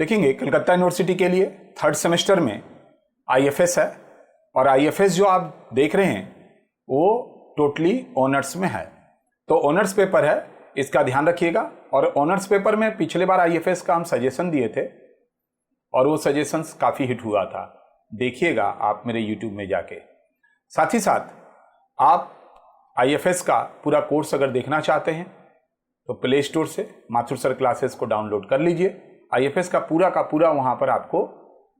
देखेंगे कलकत्ता यूनिवर्सिटी के लिए थर्ड सेमेस्टर में आईएफएस है, और आईएफएस जो आप देख रहे हैं वो टोटली ऑनर्स में है। तो ऑनर्स पेपर है, इसका ध्यान रखिएगा। और ऑनर्स पेपर में पिछले बार आईएफएस का हम सजेशन दिए थे और वो सजेशंस काफ़ी हिट हुआ था, देखिएगा आप मेरे यूट्यूब में जाके। साथ ही साथ आप आईएफएस का पूरा कोर्स अगर देखना चाहते हैं तो प्ले स्टोर से माथुर सर क्लासेस को डाउनलोड कर लीजिए। आईएफएस का पूरा वहाँ पर आपको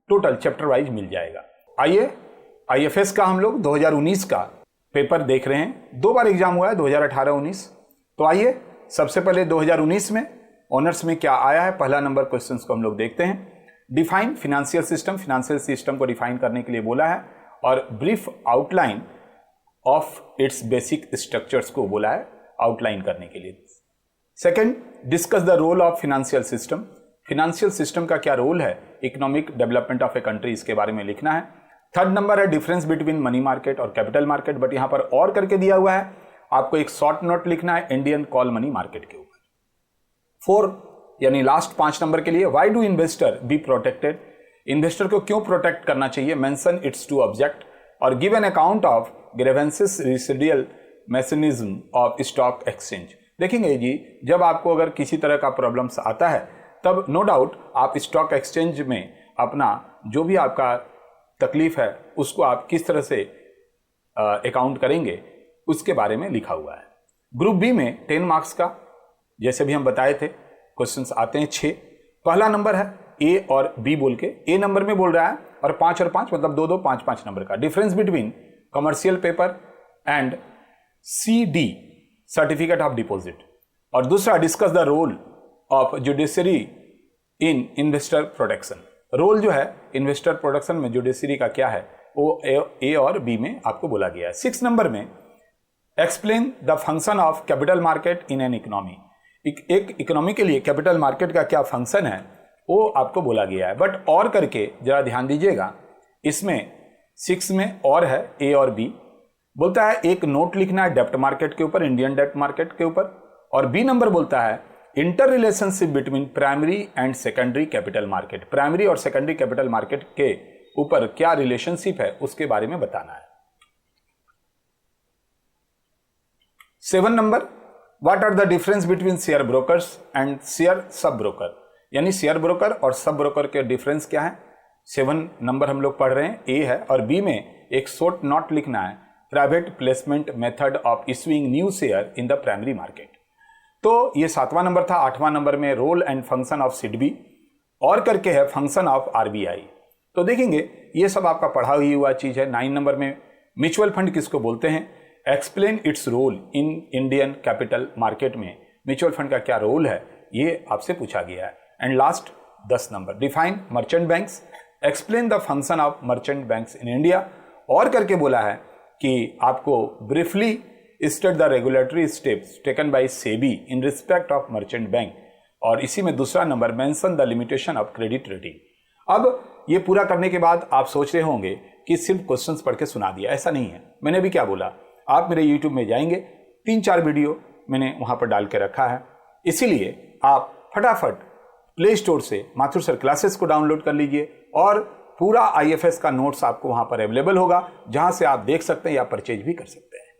टोटल चैप्टर वाइज मिल जाएगा। आइए आईएफएस का हम लोग 2019 का पेपर देख रहे हैं। 2 बार एग्जाम हुआ है, 2018-19। तो आइए सबसे पहले 2019 में ऑनर्स में क्या आया है, पहला नंबर क्वेश्चन को हम लोग देखते हैं। Define financial system, financial system को डिफाइन करने के लिए बोला है, और brief outline of its basic structures को बोला है आउटलाइन करने के लिए। Second, discuss the role of financial system, financial system का क्या रोल है economic development of a country, इसके बारे में लिखना है। थर्ड नंबर है डिफरेंस बिटवीन मनी मार्केट और कैपिटल मार्केट, बट यहां पर और करके दिया हुआ है, आपको एक शॉर्ट नोट लिखना है इंडियन कॉल मनी मार्केट के ऊपर। 4 यानी लास्ट 5 नंबर के लिए, why do investor be protected, investor को क्यों प्रोटेक्ट करना चाहिए, मेंशन इट्स टू ऑब्जेक्ट, और give an account of grievances residual mechanism of stock exchange. देखेंगे जी, जब आपको अगर किसी तरह का प्रॉब्लम्स आता है तब नो डाउट आप स्टॉक एक्सचेंज में अपना जो भी आपका तकलीफ है उसको आप किस तरह से अकाउंट करेंगे उसके बारे में लिखा हुआ है। ग्रुप बी में 10 मार्क्स का, जैसे भी हम बताए थे, क्वेश्चंस आते हैं 6। पहला नंबर है ए और बी बोल के, ए नंबर में बोल रहा है और 5 और 5 मतलब 2-2 5-5 नंबर का। Difference between commercial paper and CD certificate of deposit, और दूसरा discuss the role of judiciary in investor protection. Role जो है इन्वेस्टर प्रोटेक्शन में जुडिशरी का क्या है वो ए और बी में आपको बोला गया है। 6 नंबर में explain the function of capital market in an economy, एक इकोनॉमी के लिए कैपिटल मार्केट का क्या फंक्शन है वो आपको बोला गया है। बट और करके जरा ध्यान दीजिएगा, इसमें 6 में और है ए और बी, बोलता है एक नोट लिखना है डेब्ट मार्केट के ऊपर, इंडियन डेब्ट मार्केट के ऊपर, और बी नंबर बोलता है inter relationship between primary and secondary capital market, primary और सेकेंडरी कैपिटल मार्केट के ऊपर क्या रिलेशनशिप है उसके बारे में बताना है। 7 number, what are the difference between share brokers and share sub broker, यानी शेयर ब्रोकर और सब ब्रोकर के डिफरेंस क्या है। 7 नंबर हम लोग पढ़ रहे हैं, ए है, और बी में एक शॉर्ट नोट लिखना है private placement method of issuing new share in the primary market. तो ये 7वां नंबर था। 8वां नंबर में role and function of SIDBI, और करके है फंक्शन ऑफ आरबीआई। तो देखेंगे ये सब आपका पढ़ा ही हुआ चीज है। 9 नंबर में म्यूचुअल फंड किसको बोलते हैं, explain its role in Indian capital market में म्यूचुअल फंड का क्या रोल है ये आपसे पूछा गया है। And last 10 number, define merchant banks, explain the function of merchant banks in India, और करके बोला है कि आपको briefly state the regulatory steps taken by SEBI in respect of merchant bank, और इसी में दूसरा number mention the limitation of credit rating. अब ये पूरा करने के बाद आप सोच रहे होंगे कि सिर्फ क्वेश्चंस पढ़ के सुना दिया, ऐसा नहीं है। मैंने भी क्या बोला, आप मेरे यूट्यूब में जाएंगे, 3-4 वीडियो मैंने वहां पर डाल के रखा है, इसीलिए आप फटाफट प्ले स्टोर से माथुर सर क्लासेस को डाउनलोड कर लीजिए, और पूरा आईएफएस का नोट्स आपको वहां पर अवेलेबल होगा, जहां से आप देख सकते हैं या परचेज भी कर सकते हैं।